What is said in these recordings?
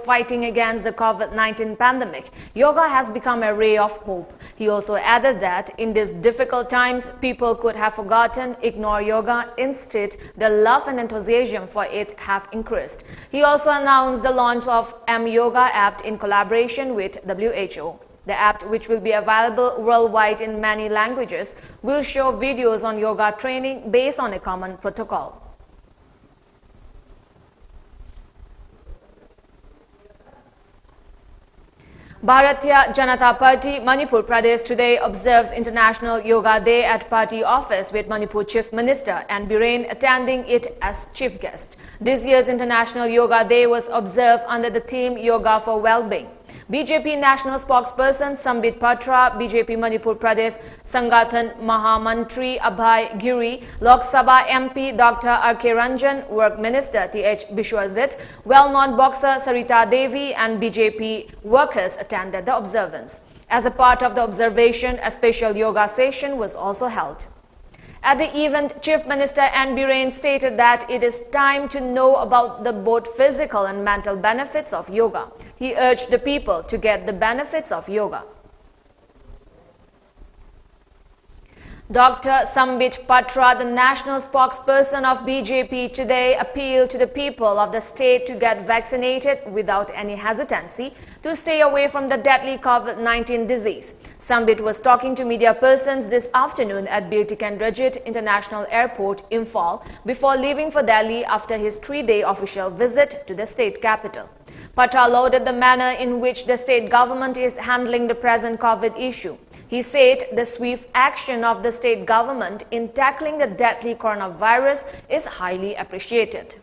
fighting against the COVID-19 pandemic, yoga has become a ray of hope. He also added that in these difficult times, people could have forgotten, ignore yoga. Instead, the love and enthusiasm for it have increased. He also announced the launch of M-Yoga app in collaboration with WHO. The app, which will be available worldwide in many languages, will show videos on yoga training based on a common protocol. Bharatiya Janata Party, Manipur Pradesh today observes International Yoga Day at party office with Manipur Chief Minister N. Biren attending it as chief guest. This year's International Yoga Day was observed under the theme Yoga for Well-being. BJP National Spokesperson Sambit Patra, BJP Manipur Pradesh Sangathan Mahamantri Abhay Giri, Lok Sabha MP Dr. R.K. Ranjan, Work Minister T.H. Bishwajit, well-known boxer Sarita Devi and BJP workers attended the observance. As a part of the observation, a special yoga session was also held. At the event, Chief Minister N. Biren stated that it is time to know about the both physical and mental benefits of yoga. He urged the people to get the benefits of yoga. Dr. Sambit Patra, the national spokesperson of BJP today, appealed to the people of the state to get vaccinated without any hesitancy to stay away from the deadly COVID-19 disease. Sambit was talking to media persons this afternoon at Bir Tikendrajit International Airport, Imphal, before leaving for Delhi after his 3-day official visit to the state capital. Patra lauded the manner in which the state government is handling the present COVID issue. He said the swift action of the state government in tackling the deadly coronavirus is highly appreciated.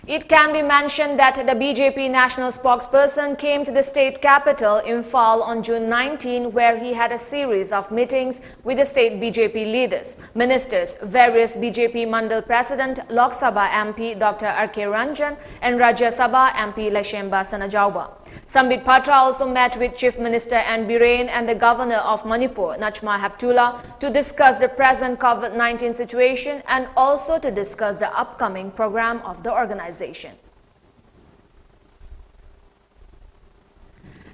It can be mentioned that the BJP national spokesperson came to the state capital, Imphal, on June 19, where he had a series of meetings with the state BJP leaders, ministers, various BJP Mandal President, Lok Sabha MP Dr. R.K. Ranjan and Rajya Sabha MP Lashemba Sanajauba. Sambit Patra also met with Chief Minister N. Biren and the Governor of Manipur, Nachma Heptula, to discuss the present COVID-19 situation and also to discuss the upcoming program of the organization.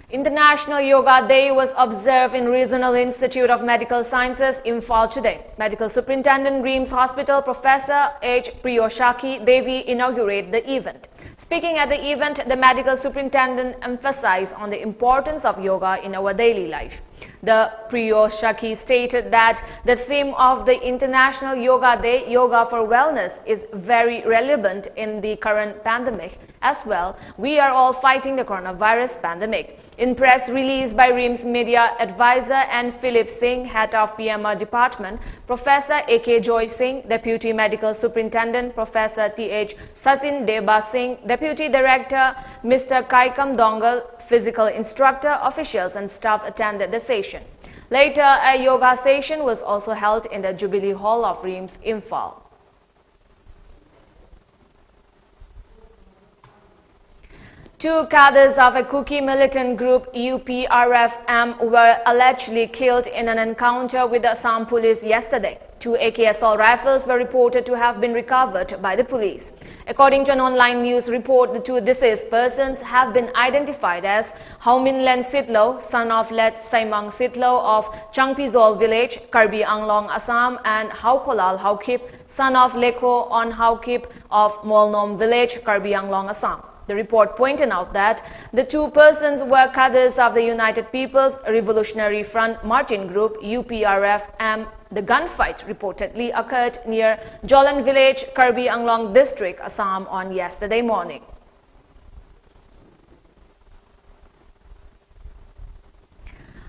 International Yoga Day was observed in Regional Institute of Medical Sciences, Imphal today. Medical Superintendent Reams Hospital Professor H. Priyoshaki Devi inaugurated the event. Speaking at the event, the medical superintendent emphasized on the importance of yoga in our daily life. The Priyoshaki stated that the theme of the International Yoga Day, Yoga for Wellness, is very relevant in the current pandemic. As well, we are all fighting the coronavirus pandemic. In press release by RIMS Media Advisor and Philip Singh, Head of PMR Department, Professor A.K. Joy Singh, Deputy Medical Superintendent, Professor T.H. Sachin Deba Singh, Deputy Director, Mr. Kaikam Dongal, Physical Instructor, officials and staff attended the session. Later, a yoga session was also held in the Jubilee Hall of RIMS, Imphal. Two cadres of a Kuki militant group UPRF-M were allegedly killed in an encounter with the Assam police yesterday. 2 AK assault rifles were reported to have been recovered by the police. According to an online news report, the two deceased persons have been identified as Hauminlen Sitlo, son of Let Saimang Sitlo of Changpizol village, Karbi Anglong, Assam, and Haukolal Haukip, son of Lekho on Haukip of Molnom village, Karbi Anglong, Assam. The report pointed out that the two persons were cadres of the United People's Revolutionary Front Martin Group UPRF-M. The gunfight reportedly occurred near Jolan village, Karbi Anglong district, Assam on yesterday morning.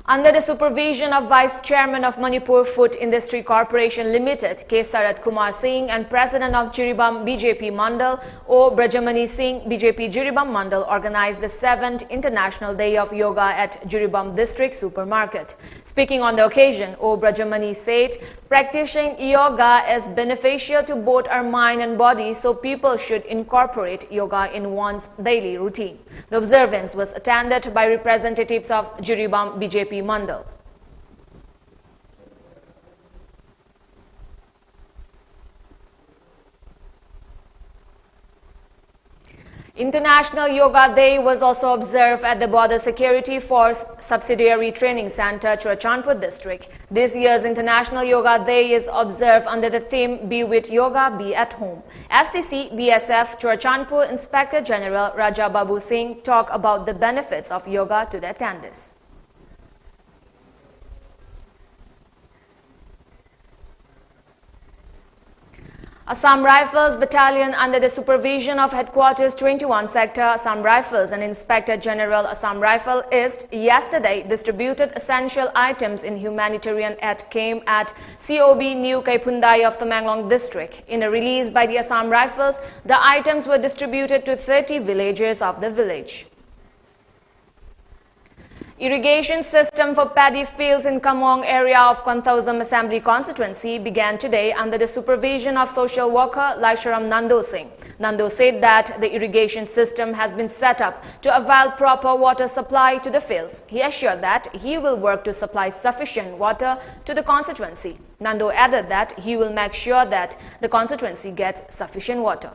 Under the supervision of Vice Chairman of Manipur Food Industry Corporation Limited, K. Sarat Kumar Singh, and President of Jiribam BJP Mandal, O. Brajamani Singh, BJP Jiribam Mandal organized the 7th International Day of Yoga at Jiribam District Supermarket. Speaking on the occasion, O. Brajamani said, practicing yoga is beneficial to both our mind and body, so people should incorporate yoga in one's daily routine. The observance was attended by representatives of Jiribam BJP Mandal. International Yoga Day was also observed at the Border Security Force Subsidiary Training Center, Churachandpur district. This year's International Yoga Day is observed under the theme Be with Yoga, Be at Home. STC BSF Churachandpur Inspector General Raja Babu Singh talked about the benefits of yoga to the attendees. Assam Rifles Battalion under the supervision of Headquarters 21 Sector Assam Rifles and Inspector General Assam Rifle East yesterday distributed essential items in humanitarian aid camp at COB New Kaipundai of Tamenglong district. In a release by the Assam Rifles, the items were distributed to 30 villagers of the village. Irrigation system for paddy fields in Kamwong area of Kwanthousam Assembly constituency began today under the supervision of social worker Laisharam Nando Singh. Nando said that the irrigation system has been set up to avail proper water supply to the fields. He assured that he will work to supply sufficient water to the constituency. Nando added that he will make sure that the constituency gets sufficient water.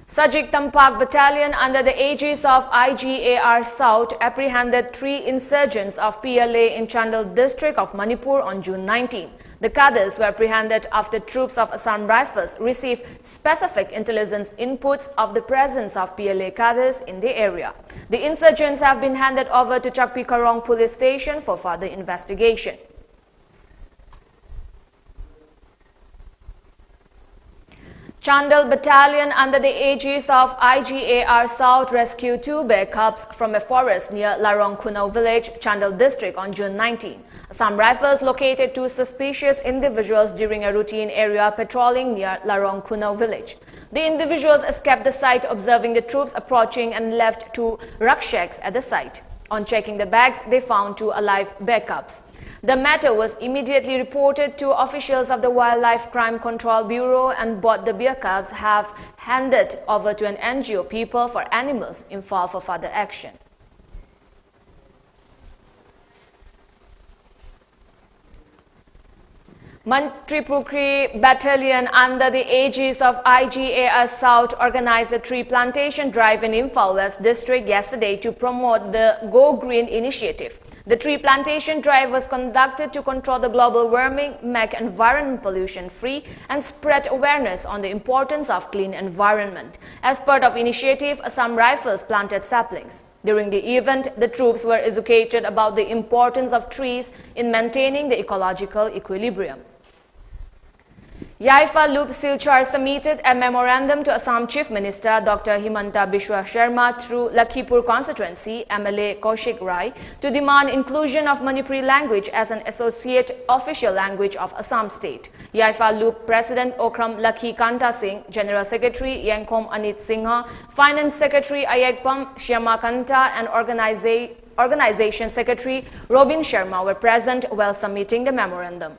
Sajik Tampak Battalion under the aegis of IGAR South apprehended 3 insurgents of PLA in Chandel district of Manipur on June 19. The cadres were apprehended after troops of Assam Rifles received specific intelligence inputs of the presence of PLA cadres in the area. The insurgents have been handed over to Chakpi Karong police station for further investigation. Chandel Battalion under the aegis of IGAR South rescued 2 bear cubs from a forest near Larong Kunau village, Chandel district on June 19. Assam Rifles located 2 suspicious individuals during a routine area patrolling near Larong Kunau village. The individuals escaped the site observing the troops approaching and left 2 rucksacks at the site. On checking the bags, they found 2 alive bear cubs. The matter was immediately reported to officials of the Wildlife Crime Control Bureau, and both the bear cubs have handed over to an NGO People for Animals involved for further action. Mantripukri Battalion under the aegis of IGAR South organized a tree plantation drive in Imphal West District yesterday to promote the Go Green initiative. The tree plantation drive was conducted to control the global warming, make environment pollution free, and spread awareness on the importance of clean environment. As part of initiative, Assam Rifles planted saplings. During the event, the troops were educated about the importance of trees in maintaining the ecological equilibrium. Yaifa Loop Silchar submitted a memorandum to Assam Chief Minister Dr. Himanta Biswa Sharma through Lakhipur constituency MLA Kaushik Rai to demand inclusion of Manipuri language as an associate official language of Assam state. Yaifa Loop President Okram Lakhi Kanta Singh, General Secretary Yangkom Anit Singha, Finance Secretary Ayekpam Shyama Kanta and Organization Secretary Robin Sharma were present while submitting the memorandum.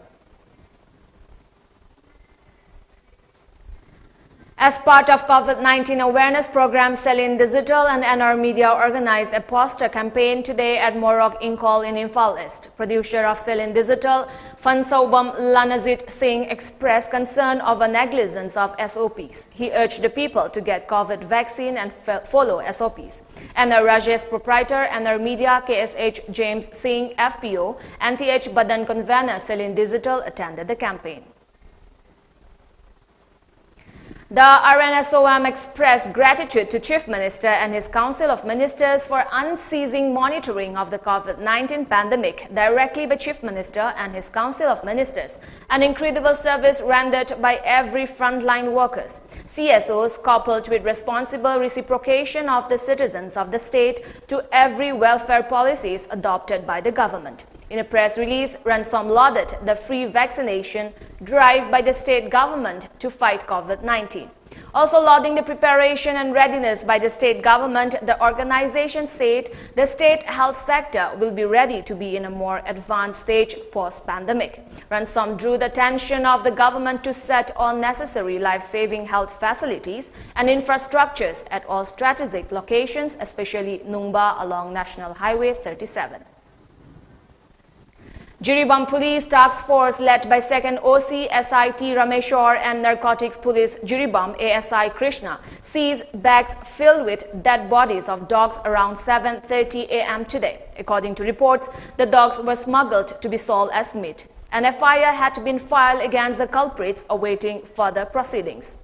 As part of COVID-19 awareness program, Selin Digital and NR Media organized a poster campaign today at Morok Inkol in Imphal East. Producer of Selin Digital, Fansaubam Lanazit Singh, expressed concern over negligence of SOPs. He urged the people to get COVID vaccine and follow SOPs. NR Rajesh proprietor, NR Media, KSH James Singh, FPO, and TH Badan convener Selin Digital attended the campaign. The RNSOM expressed gratitude to Chief Minister and his Council of Ministers for unceasing monitoring of the COVID-19 pandemic directly by Chief Minister and his Council of Ministers, an incredible service rendered by every frontline workers. CSOs coupled with responsible reciprocation of the citizens of the state to every welfare policies adopted by the government. In a press release, Ransom lauded the free vaccination drive by the state government to fight COVID-19. Also lauding the preparation and readiness by the state government, the organization said the state health sector will be ready to be in a more advanced stage post-pandemic. Ransom drew the attention of the government to set all necessary life-saving health facilities and infrastructures at all strategic locations, especially Nungba along National Highway 37. Jiribam Police Task Force led by 2nd OC SIT Rameshwar and Narcotics Police Jiribam ASI Krishna seized bags filled with dead bodies of dogs around 7:30 a.m. today. According to reports, the dogs were smuggled to be sold as meat. An FIR had been filed against the culprits awaiting further proceedings.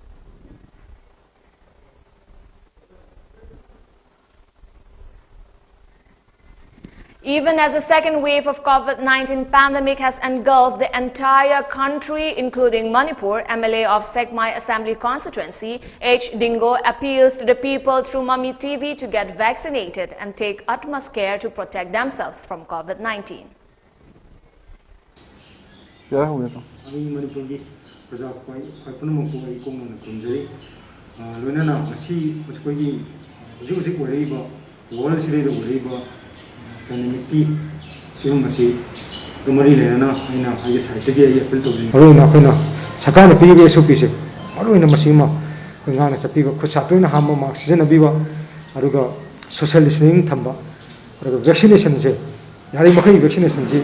Even as the second wave of COVID-19 pandemic has engulfed the entire country, including Manipur, MLA of Segmai Assembly Constituency, H. Dingo appeals to the people through Mami TV to get vaccinated and take utmost care to protect themselves from COVID-19. Social listening thamba vaccination se yari makai vaccination je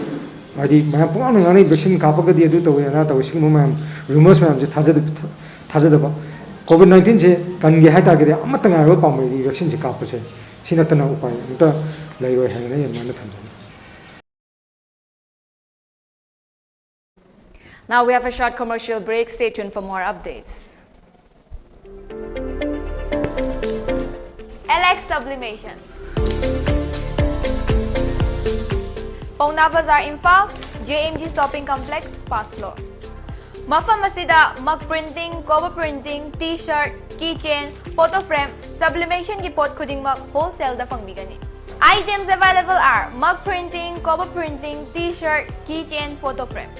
adi ma pon ngani vaccine ka pa di adu to yana to sing ma rumors ma je thajada ba COVID-19 je kan ge hata ge amat nga ro pa mai vaccine je ka pa se sinatana upai ta lai roi hang na yan ma na tham. Now we have a short commercial break. Stay tuned for more updates. LX Sublimation. Pauna Bazaar Imphal, JMG Shopping Complex, first floor. Mafam asida mug printing, cover printing, t-shirt, keychain, photo frame, sublimation ki pot khuding mug wholesale da pangbigani. Items available are mug printing, cover printing, t-shirt, keychain, photo frame.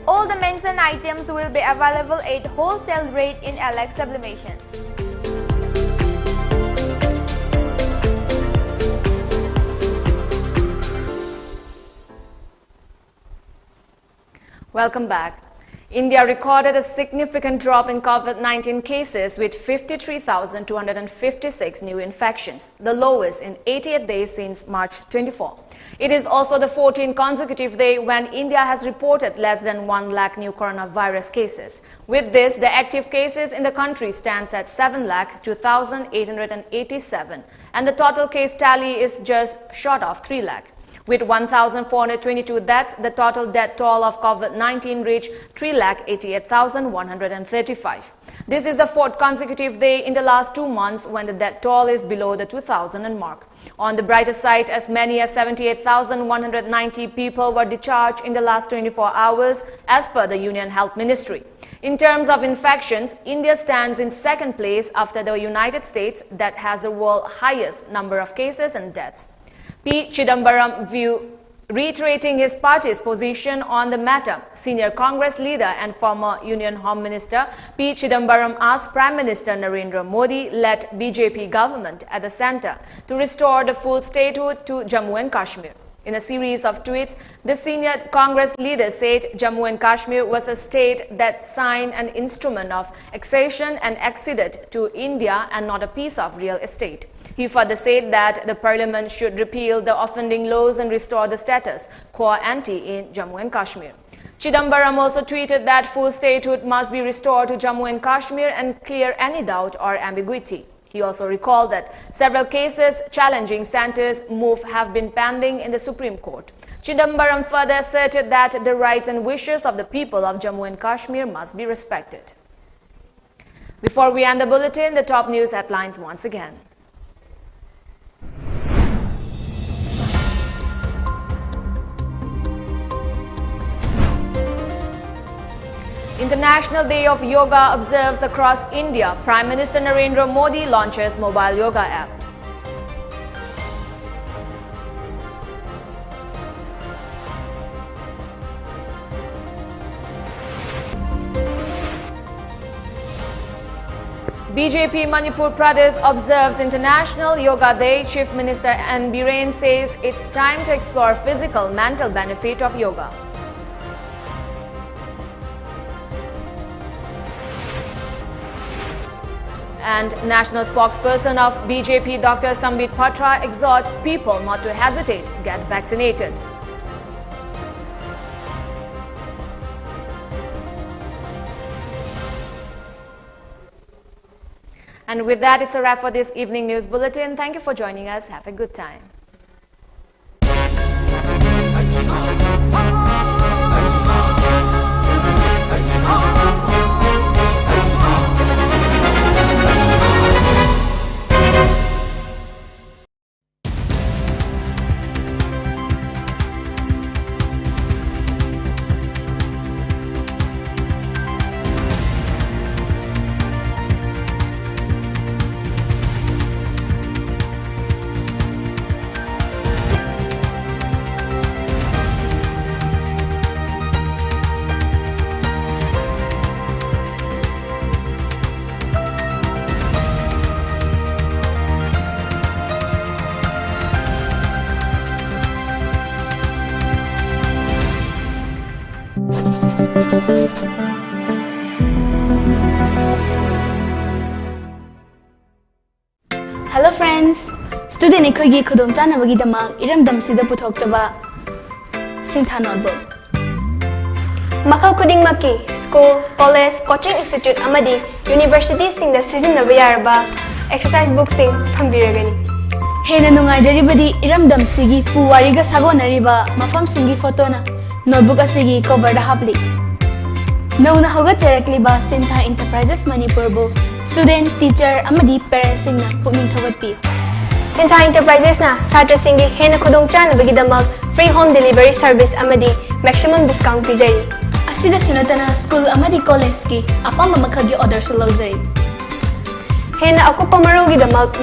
All the mentioned items will be available at wholesale rate in LX Sublimation. Welcome back. India recorded a significant drop in COVID-19 cases with 53,256 new infections, the lowest in 88 days since March 24. It is also the 14th consecutive day when India has reported less than 1 lakh new coronavirus cases. With this, the active cases in the country stands at 7,02,887, and the total case tally is just short of 3 lakh. With 1,422 deaths, the total death toll of COVID-19 reached 3,88,135. This is the 4th consecutive day in the last 2 months when the death toll is below the 2,000 mark. On the brighter side, as many as 78,190 people were discharged in the last 24 hours as per the Union Health Ministry. In terms of infections, India stands in 2nd place after the United States that has the world's highest number of cases and deaths. P. Chidambaram reiterating his party's position on the matter. Senior Congress leader and former Union Home Minister P. Chidambaram asked Prime Minister Narendra Modi-led BJP government at the centre to restore the full statehood to Jammu and Kashmir. In a series of tweets, the senior Congress leader said Jammu and Kashmir was a state that signed an instrument of accession and acceded to India and not a piece of real estate. He further said that the parliament should repeal the offending laws and restore the status quo ante in Jammu and Kashmir. Chidambaram also tweeted that full statehood must be restored to Jammu and Kashmir and clear any doubt or ambiguity. He also recalled that several cases challenging centre's move have been pending in the Supreme Court. Chidambaram further asserted that the rights and wishes of the people of Jammu and Kashmir must be respected. Before we end the bulletin, the top news headlines once again. International Day of Yoga observes across India. Prime Minister Narendra Modi launches mobile yoga app. BJP Manipur Pradesh observes International Yoga Day. Chief Minister N. Biren says it's time to explore physical, mental benefit of yoga. And national spokesperson of BJP Dr. Sambit Patra exhorts people not to hesitate, get vaccinated. And with that, it's a wrap for this evening news bulletin. Thank you for joining us. Have a good time. Hello friends! Student ekhoi khudong chanabagi damak iramdam sida puthokchaba Singtha notebook. Makal khudingmaki school, college, coaching institute amadi universities singda sizinaba yaraba exercise book sing phambiragani. Hena nungai jaribadi iramdam sigi puwariga sagonariba mafam singi photo na notebook asigi cover da hapli. Nauna hoga charakliba Singtha Enterprises Manipur bu student, teacher amadi parents singna pukning thogatpi. Singtha Enterprises na satra singi hena khudong chanabagi damak free home delivery service amadi maximum discount pijari. Asida sunatana school amadi college ki apam makhagi order su lawjari. Hena akupa marugi damak